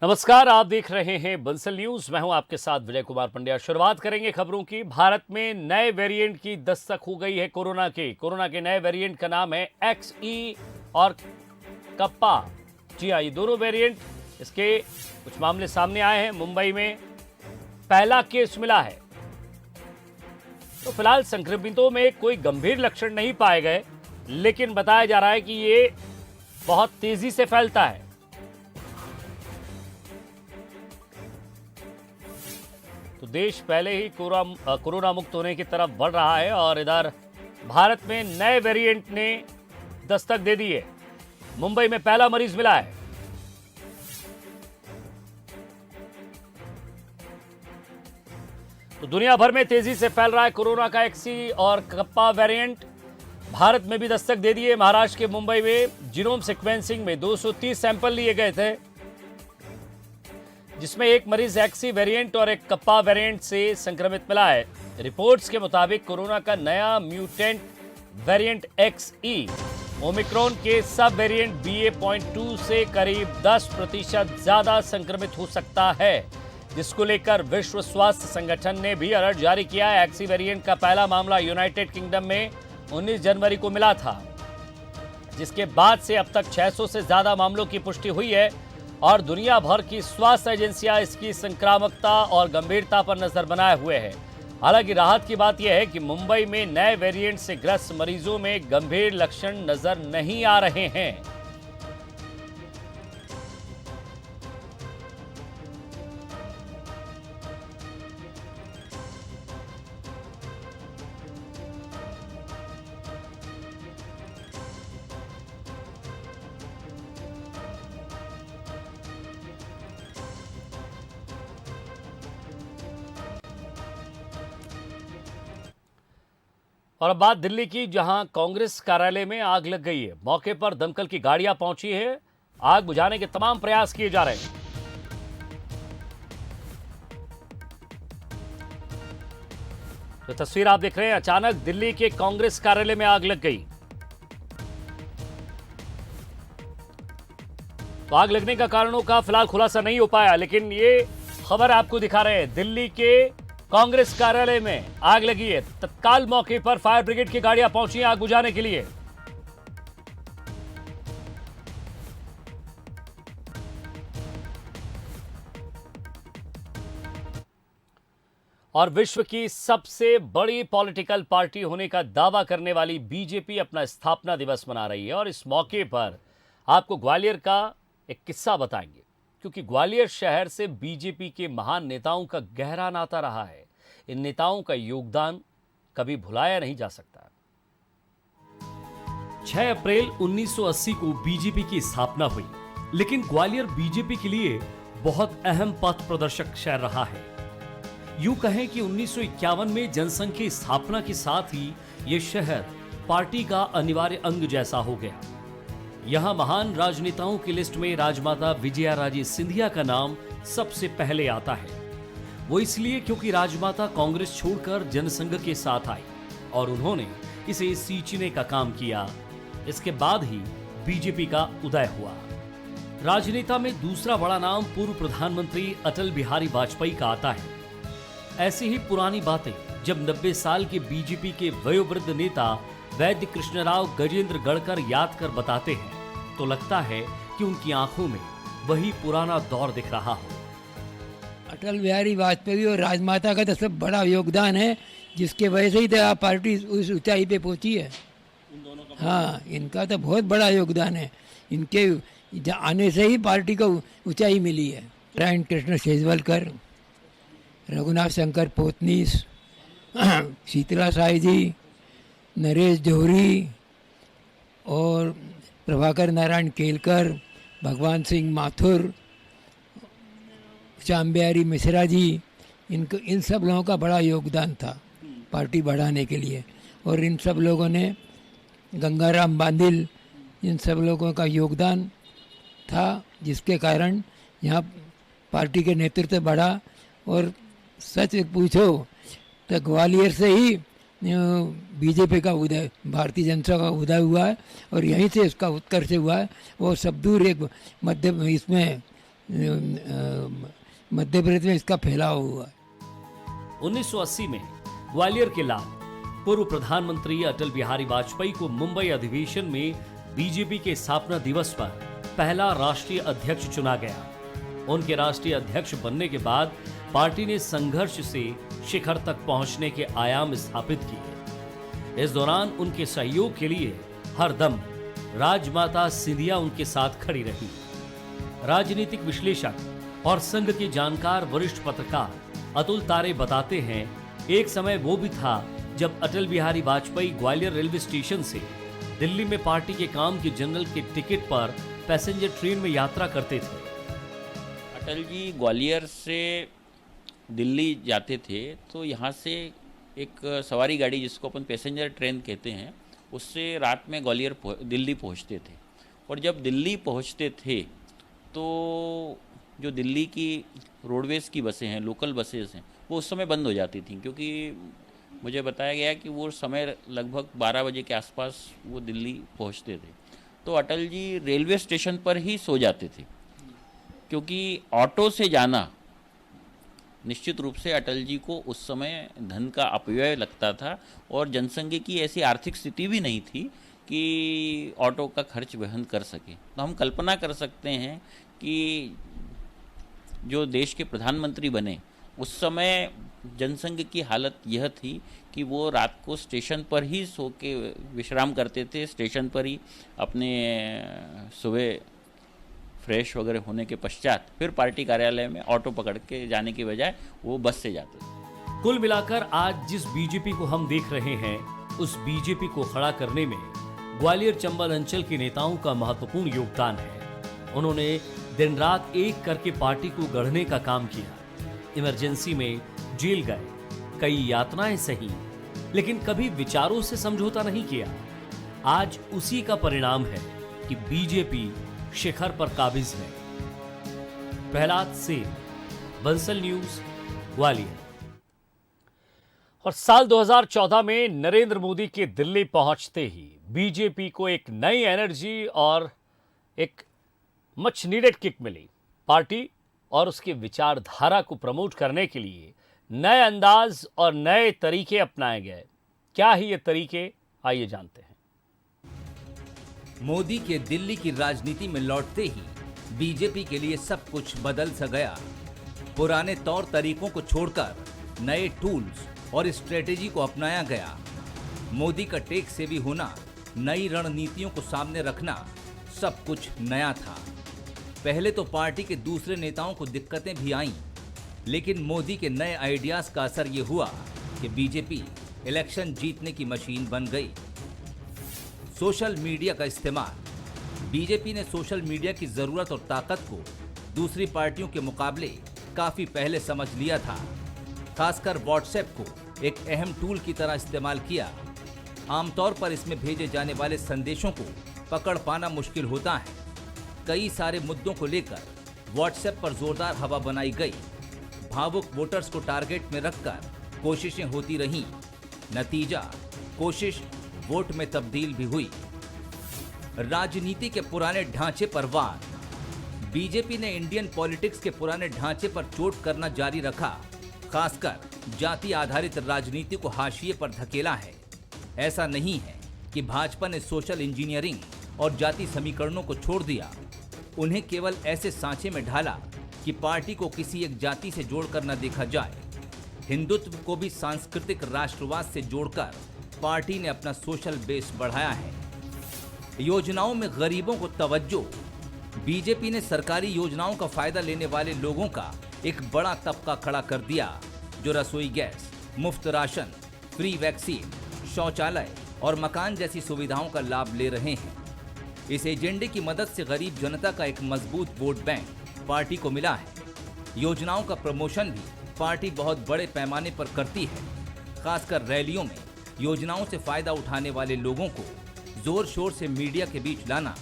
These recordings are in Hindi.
नमस्कार, आप देख रहे हैं बंसल न्यूज। मैं हूं आपके साथ विजय कुमार पंड्या। शुरुआत करेंगे खबरों की। भारत में नए वेरिएंट की दस्तक हो गई है कोरोना के नए वेरिएंट का नाम है XE और कप्पा। जी हाँ, ये दोनों वेरिएंट, इसके कुछ मामले सामने आए हैं। मुंबई में पहला केस मिला है। तो फिलहाल संक्रमितों में कोई गंभीर लक्षण नहीं पाए गए, लेकिन बताया जा रहा है कि ये बहुत तेजी से फैलता है। तो देश पहले ही कोरोना मुक्त होने की तरफ बढ़ रहा है और इधर भारत में नए वेरिएंट ने दस्तक दे दी है। मुंबई में पहला मरीज मिला है। तो दुनिया भर में तेजी से फैल रहा है कोरोना का XE और कप्पा वेरिएंट। भारत में भी दस्तक दे दी है। महाराष्ट्र के मुंबई में जीनोम सीक्वेंसिंग में 230 सैंपल लिए गए थे, जिसमें एक मरीज XE वेरिएंट और एक कप्पा वेरिएंट से संक्रमित मिला है। रिपोर्ट्स के मुताबिक कोरोना का नया म्यूटेंट वेरिएंट XE ओमिक्रॉन के सब वेरिएंट BA.2 से करीब 10% ज्यादा संक्रमित हो सकता है, जिसको लेकर विश्व स्वास्थ्य संगठन ने भी अलर्ट जारी किया है। XE वेरिएंट का पहला मामला यूनाइटेड किंगडम में 19 जनवरी को मिला था, जिसके बाद से अब तक 600 से ज्यादा मामलों की पुष्टि हुई है और दुनिया भर की स्वास्थ्य एजेंसियां इसकी संक्रामकता और गंभीरता पर नजर बनाए हुए हैं। हालांकि राहत की बात यह है कि मुंबई में नए वेरिएंट से ग्रस्त मरीजों में गंभीर लक्षण नजर नहीं आ रहे हैं। और अब बात दिल्ली की, जहां कांग्रेस कार्यालय में आग लग गई है। मौके पर दमकल की गाड़ियां पहुंची है। आग बुझाने के तमाम प्रयास किए जा रहे हैं। तो तस्वीर आप देख रहे हैं, अचानक दिल्ली के कांग्रेस कार्यालय में आग लग गई। तो आग लगने का कारणों का फिलहाल खुलासा नहीं हो पाया, लेकिन ये खबर आपको दिखा रहे हैं। दिल्ली के कांग्रेस कार्यालय में आग लगी है। तत्काल मौके पर फायर ब्रिगेड की गाड़ियां पहुंची आग बुझाने के लिए। और विश्व की सबसे बड़ी पॉलिटिकल पार्टी होने का दावा करने वाली बीजेपी अपना स्थापना दिवस मना रही है। और इस मौके पर आपको ग्वालियर का एक किस्सा बताएंगे, क्योंकि ग्वालियर शहर से बीजेपी के महान नेताओं का गहरा नाता रहा है। इन नेताओं का योगदान कभी भुलाया नहीं जा सकता। 6 अप्रैल 1980 को बीजेपी की स्थापना हुई, लेकिन ग्वालियर बीजेपी के लिए बहुत अहम पथ प्रदर्शक शहर रहा है। यूं कहें कि 1951 में जनसंघ की स्थापना के साथ ही यह शहर पार्टी का अनिवार्य अंग जैसा हो गया। यहां महान राजनेताओं की लिस्ट में राजमाता विजयाराजे सिंधिया का नाम सबसे पहले आता है। वो इसलिए क्योंकि राजमाता कांग्रेस छोड़कर जनसंघ के साथ आई और उन्होंने इसे सींचने का काम किया। इसके बाद ही बीजेपी का उदय हुआ। राजनेता में दूसरा बड़ा नाम पूर्व प्रधानमंत्री अटल बिहारी वाजपेयी का आता है। ऐसी ही पुरानी बातें जब 90 साल के बीजेपी के वयोवृद्ध नेता वैद्य कृष्णराव गजेंद्र गढ़कर याद कर बताते हैं, तो लगता है कि उनकी आंखों में वही पुराना दौर दिख रहा हो। अटल बिहारी वाजपेयी और राजमाता का तो सब बड़ा योगदान है, जिसके वजह से ही तो पार्टी उस ऊंचाई पे पहुंची है। हाँ, इनका तो बहुत बड़ा योगदान है। इनके आने से ही पार्टी को ऊंचाई मिली है। नारायण कृष्ण शेजवलकर, रघुनाथ शंकर पोतनीस, शीतला साई जी, नरेश जोहरी और प्रभाकर नारायण केलकर, भगवान सिंह माथुर, श्याम बिहारी मिश्रा जी, इन सब लोगों का बड़ा योगदान था पार्टी बढ़ाने के लिए। और इन सब लोगों ने, गंगाराम बांदिल, इन सब लोगों का योगदान था, जिसके कारण यहाँ पार्टी के नेतृत्व बढ़ा। और सच पूछो तो ग्वालियर से ही बीजेपी का उदय, भारतीय जनता का उदय हुआ है और यहीं से इसका उत्कर्ष हुआ है। वो सब दूर एक मध्य इसमें मध्य प्रदेश में इसका फैलाव हुआ है। 1980 में ग्वालियर के लाल पूर्व प्रधानमंत्री अटल बिहारी वाजपेयी को मुंबई अधिवेशन में बीजेपी के स्थापना दिवस पर पहला राष्ट्रीय अध्यक्ष चुना गया। उनके राष्ट्रीय अध्यक्ष बनने के बाद पार्टी ने संघर्ष से शिखर तक पहुंचने के आयाम स्थापित किए। इस दौरान उनके सहयोग के लिए हर दम राजमाता सिंधिया उनके साथ खड़ी रही। राजनीतिक विश्लेषक और संघ के जानकार वरिष्ठ पत्रकार अतुल तारे बताते हैं, एक समय वो भी था जब अटल बिहारी वाजपेयी ग्वालियर रेलवे स्टेशन से दिल्ली में पार्टी के काम के जनरल के टिकट पर पैसेंजर ट्रेन में यात्रा करते थे। अटल जी ग्वालियर से दिल्ली जाते थे तो यहाँ से एक सवारी गाड़ी जिसको अपन पैसेंजर ट्रेन कहते हैं, उससे रात में दिल्ली पहुँचते थे। और जब दिल्ली पहुँचते थे तो जो दिल्ली की रोडवेज़ की बसें हैं, लोकल बसेस हैं, वो उस समय बंद हो जाती थी, क्योंकि मुझे बताया गया कि वो समय लगभग 12 बजे के आसपास वो दिल्ली पहुँचते थे। तो अटल जी रेलवे स्टेशन पर ही सो जाते थे, क्योंकि ऑटो से जाना निश्चित रूप से अटल जी को उस समय धन का अपव्यय लगता था, और जनसंघ की ऐसी आर्थिक स्थिति भी नहीं थी कि ऑटो का खर्च वहन कर सके। तो हम कल्पना कर सकते हैं कि जो देश के प्रधानमंत्री बने उस समय जनसंघ की हालत यह थी कि वो रात को स्टेशन पर ही सो के विश्राम करते थे, स्टेशन पर ही अपने सुबह फ्रेश वगैरह होने के पश्चात फिर पार्टी कार्यालय में ऑटो पकड़ के जाने की बजाय वो बस से जाते थे। कुल मिलाकर आज जिस बीजेपी को हम देख रहे हैं, उस बीजेपी को खड़ा करने में ग्वालियर चंबल अंचल के नेताओं का महत्वपूर्ण योगदान है। उन्होंने दिन रात एक करके पार्टी को गढ़ने का काम किया। इमरजेंसी में जेल गए, कई यातनाएं सही, लेकिन कभी विचारों से समझौता नहीं किया। आज उसी का परिणाम है कि बीजेपी शिखर पर काबिज है। प्रहलाद सेन, बंसल न्यूज, ग्वालियर। और साल 2014 में नरेंद्र मोदी के दिल्ली पहुंचते ही बीजेपी को एक नई एनर्जी और एक मच नीडेड किक मिली। पार्टी और उसके विचारधारा को प्रमोट करने के लिए नए अंदाज और नए तरीके अपनाए गए। क्या ही ये तरीके, आइए जानते हैं। मोदी के दिल्ली की राजनीति में लौटते ही बीजेपी के लिए सब कुछ बदल सा गया। पुराने तौर तरीकों को छोड़कर नए टूल्स और स्ट्रेटेजी को अपनाया गया। मोदी का टेक से भी होना, नई रणनीतियों को सामने रखना, सब कुछ नया था। पहले तो पार्टी के दूसरे नेताओं को दिक्कतें भी आईं, लेकिन मोदी के नए आइडियाज का असर ये हुआ कि बीजेपी इलेक्शन जीतने की मशीन बन गई। सोशल मीडिया का इस्तेमाल। बीजेपी ने सोशल मीडिया की जरूरत और ताकत को दूसरी पार्टियों के मुकाबले काफी पहले समझ लिया था। खासकर व्हाट्सएप को एक अहम टूल की तरह इस्तेमाल किया। आमतौर पर इसमें भेजे जाने वाले संदेशों को पकड़ पाना मुश्किल होता है। कई सारे मुद्दों को लेकर व्हाट्सएप पर जोरदार हवा बनाई गई। भावुक वोटर्स को टारगेट में रखकर कोशिशें होती रहीं। नतीजा, कोशिश वोट में तब्दील भी हुई। राजनीति के पुराने ढांचे पर वार। बीजेपी ने इंडियन पॉलिटिक्स के पुराने ढांचे पर चोट करना जारी रखा। खासकर जाति आधारित राजनीति को हाशिए पर धकेला है। ऐसा नहीं है कि भाजपा ने सोशल इंजीनियरिंग और जाति समीकरणों को छोड़ दिया। उन्हें केवल ऐसे सांचे में ढाला कि पार्टी को किसी एक जाति से जोड़कर न देखा जाए। हिंदुत्व को भी सांस्कृतिक राष्ट्रवाद से जोड़कर पार्टी ने अपना सोशल बेस बढ़ाया है। योजनाओं में गरीबों को तवज्जो। बीजेपी ने सरकारी योजनाओं का फायदा लेने वाले लोगों का एक बड़ा तबका खड़ा कर दिया, जो रसोई गैस, मुफ्त राशन, फ्री वैक्सीन, शौचालय और मकान जैसी सुविधाओं का लाभ ले रहे हैं। इस एजेंडे की मदद से गरीब जनता का एक मजबूत वोट बैंक पार्टी को मिला है। योजनाओं का प्रमोशन भी पार्टी बहुत बड़े पैमाने पर करती है। खासकर रैलियों में योजनाओं से फायदा उठाने वाले लोगों को जोर शोर से मीडिया के बीच लाना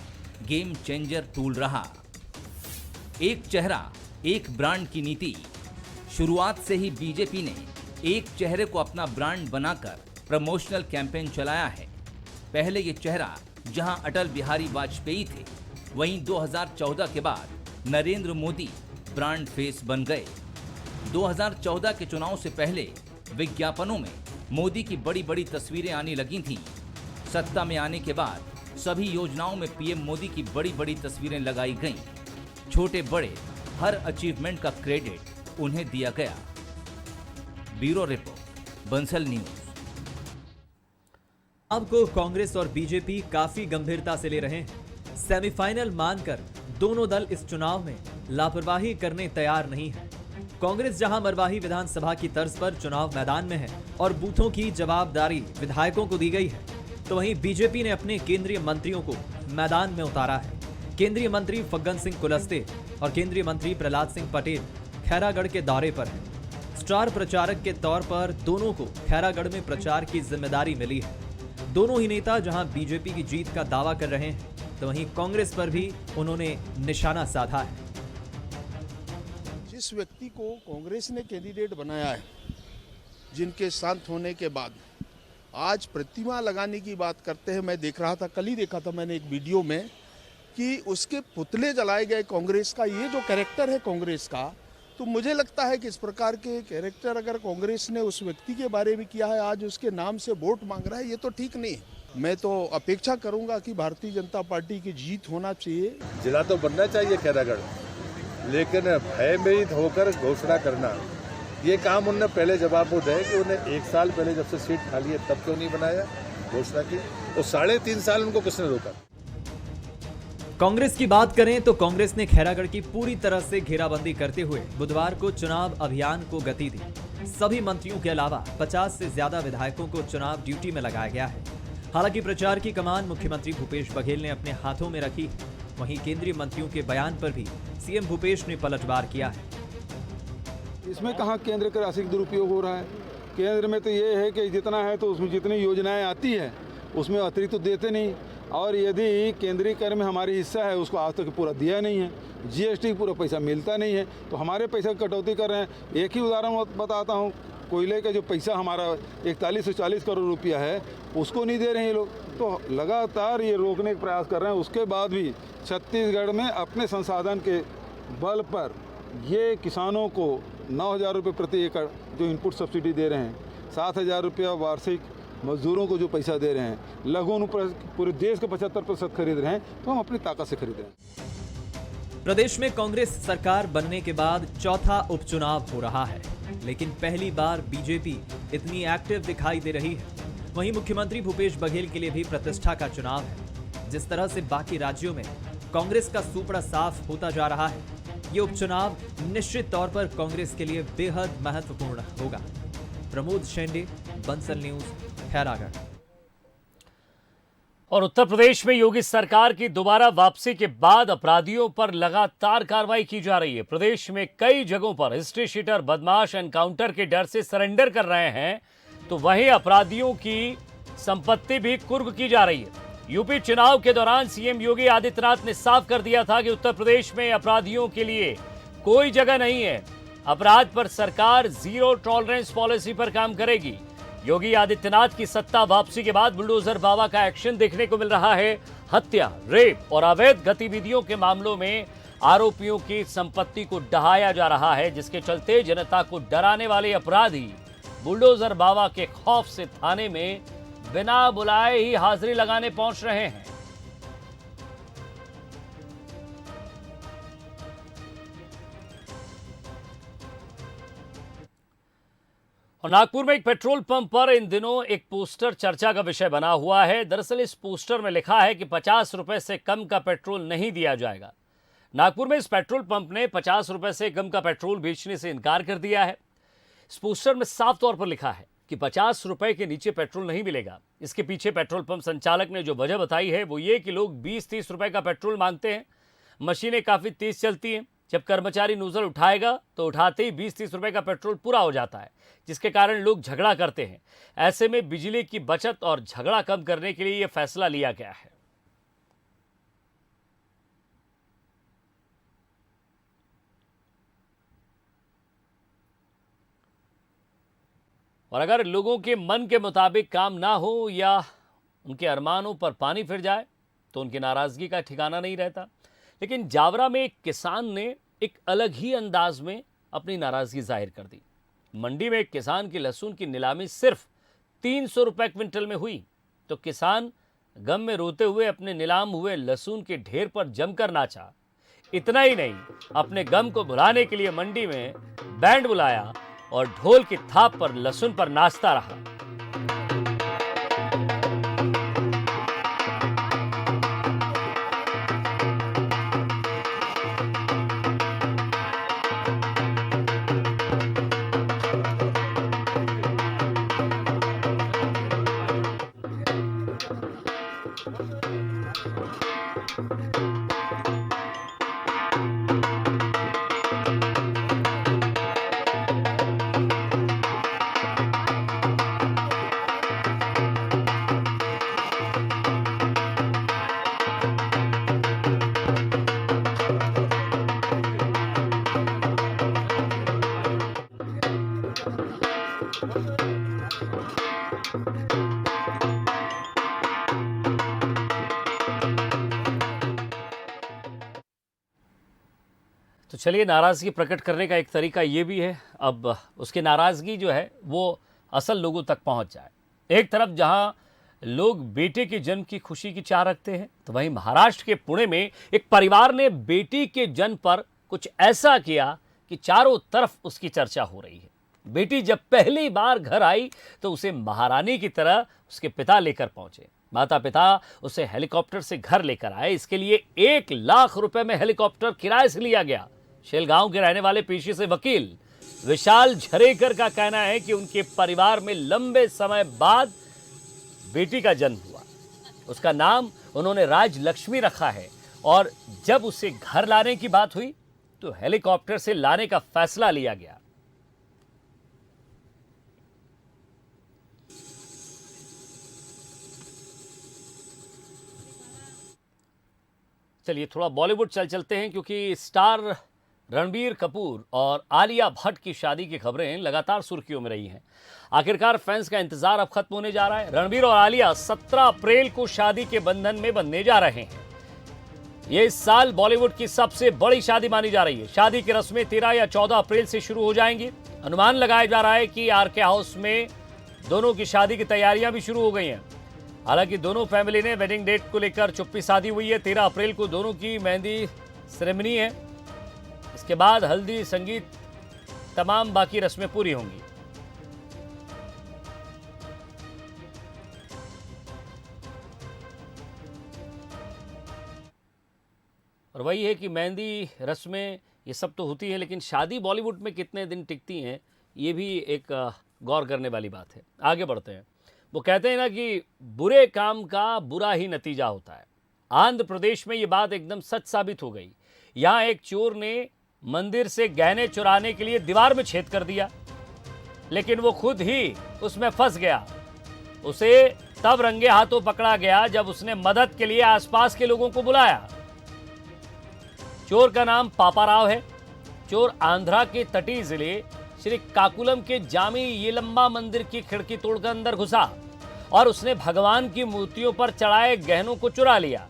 गेम चेंजर टूल रहा। एक चेहरा, एक ब्रांड की नीति। शुरुआत से ही बीजेपी ने एक चेहरे को अपना ब्रांड बनाकर प्रमोशनल कैंपेन चलाया है। पहले ये चेहरा जहां अटल बिहारी वाजपेयी थे, वहीं 2014 के बाद नरेंद्र मोदी ब्रांड फेस बन गए। 2014 के चुनाव से पहले विज्ञापनों में मोदी की बड़ी बड़ी तस्वीरें आने लगी थीं। सत्ता में आने के बाद सभी योजनाओं में पीएम मोदी की बड़ी बड़ी तस्वीरें लगाई गईं। छोटे बड़े हर अचीवमेंट का क्रेडिट उन्हें दिया गया। Bureau report, Bansal news. अब को कांग्रेस और बीजेपी काफी गंभीरता से ले रहे हैं। सेमीफाइनल मानकर दोनों दल इस चुनाव में लापरवाही करने तैयार नहीं है। कांग्रेस जहां मरवाही विधानसभा की तर्ज पर चुनाव मैदान में है और बूथों की जवाबदारी विधायकों को दी गई है, तो वहीं बीजेपी ने अपने केंद्रीय मंत्रियों को मैदान में उतारा है। केंद्रीय मंत्री फग्गन सिंह कुलस्ते और केंद्रीय मंत्री प्रहलाद सिंह पटेल खैरागढ़ के दौरे पर हैं। स्टार प्रचारक के तौर पर दोनों को खैरागढ़ में प्रचार की जिम्मेदारी मिली है। दोनों ही नेता जहां बीजेपी की जीत का दावा कर रहे हैं, तो वहीं कांग्रेस पर भी उन्होंने निशाना साधा है। जिस व्यक्ति को कांग्रेस ने कैंडिडेट बनाया है, जिनके शांत होने के बाद आज प्रतिमा लगाने की बात करते हैं। मैं देख रहा था, कल ही देखा था मैंने एक वीडियो में कि उसके पुतले जलाए गए कांग्रेस का। ये जो कैरेक्टर है कांग्रेस का, तो मुझे लगता है कि इस प्रकार के कैरेक्टर अगर कांग्रेस ने उस व्यक्ति के बारे में किया है, आज उसके नाम से वोट मांग रहा है, ये तो ठीक नहीं है। मैं तो अपेक्षा करूंगा कि भारतीय जनता पार्टी की जीत होना चाहिए। जिला तो बनना चाहिए खैरागढ़, लेकिन भयभीत होकर घोषणा करना, ये काम उन्होंने पहले जवाब वो दे कि उन्हें 1 साल पहले जब से सीट खाली है तब क्यों नहीं बनाया, घोषणा की। तो 3.5 साल उनको किसने रोका। कांग्रेस की बात करें तो कांग्रेस ने खैरागढ़ की पूरी तरह से घेराबंदी करते हुए बुधवार को चुनाव अभियान को गति दी। सभी मंत्रियों के अलावा 50 से ज्यादा विधायकों को चुनाव ड्यूटी में लगाया गया है। हालांकि प्रचार की कमान मुख्यमंत्री भूपेश बघेल ने अपने हाथों में रखी है। वहीं केंद्रीय मंत्रियों के बयान पर भी सीएम भूपेश ने पलटवार किया है। इसमें कहाँ केंद्र का राशि दुरुपयोग हो रहा है। केंद्र में तो ये है कि जितना है तो उसमें जितनी योजनाएं आती है उसमें अतिरिक्त तो देते नहीं, और यदि केंद्रीय कर में हमारी हिस्सा है उसको आज तक पूरा दिया नहीं है। जीएसटी पूरा पैसा मिलता नहीं है, तो हमारे पैसा कटौती कर रहे हैं। एक ही उदाहरण बताता हूँ, कोयले का जो पैसा हमारा 41 से 40 करोड़ रुपया है उसको नहीं दे रहे हैं ये लोग। तो लगातार ये रोकने का प्रयास कर रहे हैं। उसके बाद भी छत्तीसगढ़ में अपने संसाधन के बल पर ये किसानों को 9,000 रुपये प्रति एकड़ जो इनपुट सब्सिडी दे रहे हैं, 7,000 रुपया वार्षिक मजदूरों को जो पैसा दे रहे हैं, लघु अनुप्रयोग पूरे देश के 75% खरीद रहे हैं, तो हम अपनी ताकत से खरीद रहे हैं। प्रदेश में कांग्रेस सरकार बनने के बाद चौथा उपचुनाव हो रहा है, लेकिन पहली बार बीजेपी इतनी एक्टिव दिखाई दे रही है। वहीं मुख्यमंत्री भूपेश बघेल के लिए भी प्रतिष्ठा का चुनाव है। जिस तरह से बाकी राज्यों में कांग्रेस का सुपड़ा साफ होता जा रहा है, ये उपचुनाव निश्चित तौर पर कांग्रेस के लिए बेहद महत्वपूर्ण होगा। प्रमोद शेंडे, बंसल न्यूज, खैरागढ़। और उत्तर प्रदेश में योगी सरकार की दोबारा वापसी के बाद अपराधियों पर लगातार कार्रवाई की जा रही है। प्रदेश में कई जगहों पर हिस्ट्री शीटर बदमाश एनकाउंटर के डर से सरेंडर कर रहे हैं, तो वहीं अपराधियों की संपत्ति भी कुर्क की जा रही है। यूपी चुनाव के दौरान सीएम योगी आदित्यनाथ ने साफ कर दिया था कि उत्तर प्रदेश में अपराधियों के लिए कोई जगह नहीं है। अपराध पर सरकार जीरो टॉलरेंस पॉलिसी पर काम करेगी। योगी आदित्यनाथ की सत्ता वापसी के बाद बुलडोजर बाबा का एक्शन देखने को मिल रहा है। हत्या, रेप और अवैध गतिविधियों के मामलों में आरोपियों की संपत्ति को डहाया जा रहा है, जिसके चलते जनता को डराने वाले अपराधी बुलडोजर बाबा के खौफ से थाने में बिना बुलाए ही हाजिरी लगाने पहुंच रहे हैं। और नागपुर में एक पेट्रोल पंप पर इन दिनों एक पोस्टर चर्चा का विषय बना हुआ है। दरअसल इस पोस्टर में लिखा है कि 50 रुपए से कम का पेट्रोल नहीं दिया जाएगा। नागपुर में इस पेट्रोल पंप ने 50 रुपए से कम का पेट्रोल बेचने से इनकार कर दिया है। इस पोस्टर में साफ तौर पर लिखा है कि 50 रुपए के नीचे पेट्रोल नहीं मिलेगा। इसके पीछे पेट्रोल पंप संचालक ने जो वजह बताई है वो ये कि लोग 20-30 रुपए का पेट्रोल मांगते हैं। मशीनें काफ़ी तेज चलती हैं। जब कर्मचारी नोजल उठाएगा तो उठाते ही 20-30 रुपए का पेट्रोल पूरा हो जाता है, जिसके कारण लोग झगड़ा करते हैं। ऐसे में बिजली की बचत और झगड़ा कम करने के लिए यह फैसला लिया गया है। और अगर लोगों के मन के मुताबिक काम ना हो या उनके अरमानों पर पानी फिर जाए तो उनकी नाराजगी का ठिकाना नहीं रहता। लेकिन जावरा में एक किसान ने एक अलग ही अंदाज में अपनी नाराजगी जाहिर कर दी। मंडी में एक किसान की लहसुन की नीलामी सिर्फ 300 रुपए क्विंटल में हुई तो किसान गम में रोते हुए अपने नीलाम हुए लहसुन के ढेर पर जमकर नाचा। इतना ही नहीं, अपने गम को भुलाने के लिए मंडी में बैंड बुलाया और ढोल की थाप पर लहसुन पर नाचता रहा। तो चलिए, नाराज़गी प्रकट करने का एक तरीका ये भी है, अब उसकी नाराज़गी जो है वो असल लोगों तक पहुंच जाए। एक तरफ जहां लोग बेटे के जन्म की खुशी की चाह रखते हैं, तो वहीं महाराष्ट्र के पुणे में एक परिवार ने बेटी के जन्म पर कुछ ऐसा किया कि चारों तरफ उसकी चर्चा हो रही है। बेटी जब पहली बार घर आई तो उसे महारानी की तरह उसके पिता लेकर पहुंचे। माता पिता उसे हेलीकॉप्टर से घर लेकर आए। इसके लिए 1 लाख रुपए में हेलीकॉप्टर किराए से लिया गया। शेलगांव के रहने वाले पेशे से वकील विशाल झरेकर का कहना है कि उनके परिवार में लंबे समय बाद बेटी का जन्म हुआ। उसका नाम उन्होंने राजलक्ष्मी रखा है और जब उसे घर लाने की बात हुई तो हेलीकॉप्टर से लाने का फैसला लिया गया। चलिए, थोड़ा बॉलीवुड चलते हैं, क्योंकि स्टार रणबीर कपूर और आलिया भट्ट की शादी की खबरें लगातार सुर्खियों में रही हैं। आखिरकार फैंस का इंतजार अब खत्म होने जा रहा है। रणबीर और आलिया 17 अप्रैल को शादी के बंधन में बंधने जा रहे हैं। ये इस साल बॉलीवुड की सबसे बड़ी शादी मानी जा रही है। शादी की रस्में 13 या 14 अप्रैल से शुरू हो जाएंगी। अनुमान लगाया जा रहा है कि आरके हाउस में दोनों की शादी की तैयारियां भी शुरू हो गई हैं। हालांकि दोनों फैमिली ने वेडिंग डेट को लेकर चुप्पी साधी हुई है। 13 अप्रैल को दोनों की मेहंदी सेरेमनी है। इसके बाद हल्दी, संगीत, तमाम बाकी रस्में पूरी होंगी। और वही है कि मेहंदी रस्में ये सब तो होती है, लेकिन शादी बॉलीवुड में कितने दिन टिकती हैं ये भी एक गौर करने वाली बात है। आगे बढ़ते हैं। वो कहते हैं ना कि बुरे काम का बुरा ही नतीजा होता है। आंध्र प्रदेश में ये बात एकदम सच साबित हो गई। यहाँ एक चोर ने मंदिर से गहने चुराने के लिए दीवार में छेद कर दिया, लेकिन वो खुद ही उसमें फंस गया। उसे तब रंगे हाथों पकड़ा गया जब उसने मदद के लिए आसपास के लोगों को बुलाया। चोर का नाम पापा राव है। चोर आंध्रा के तटीय जिले श्री काकुलम के जामी येलम्बा मंदिर की खिड़की तोड़कर अंदर घुसा और उसने भगवान की मूर्तियों पर चढ़ाए गहनों को चुरा लिया।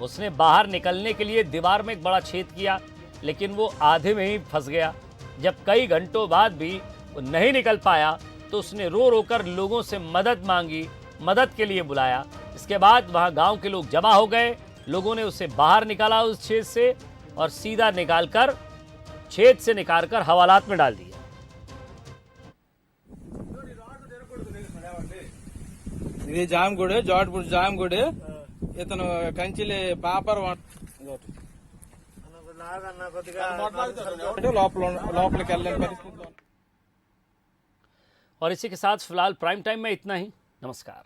उसने बाहर निकलने के लिए दीवार में एक बड़ा छेद किया, लेकिन वो आधे में ही फंस गया। जब कई घंटों बाद भी वो नहीं निकल पाया तो उसने रो रो कर लोगों से मदद मांगी, मदद के लिए बुलाया। इसके बाद वहां गांव के लोग जमा हो गए। लोगों ने उसे बाहर निकाला उस छेद से और सीधा निकालकर छेद से निकालकर हवालात में डाल दिया। ఇది జామ్ గుడి, జోడ్పూర్ జామ్ గుడి. ఇతను కంచిలి పాపర్ లోపలికి వెళ్ళని పరిస్థితి. और इसी के साथ फिलहाल प्राइम टाइम में इतना ही। नमस्कार।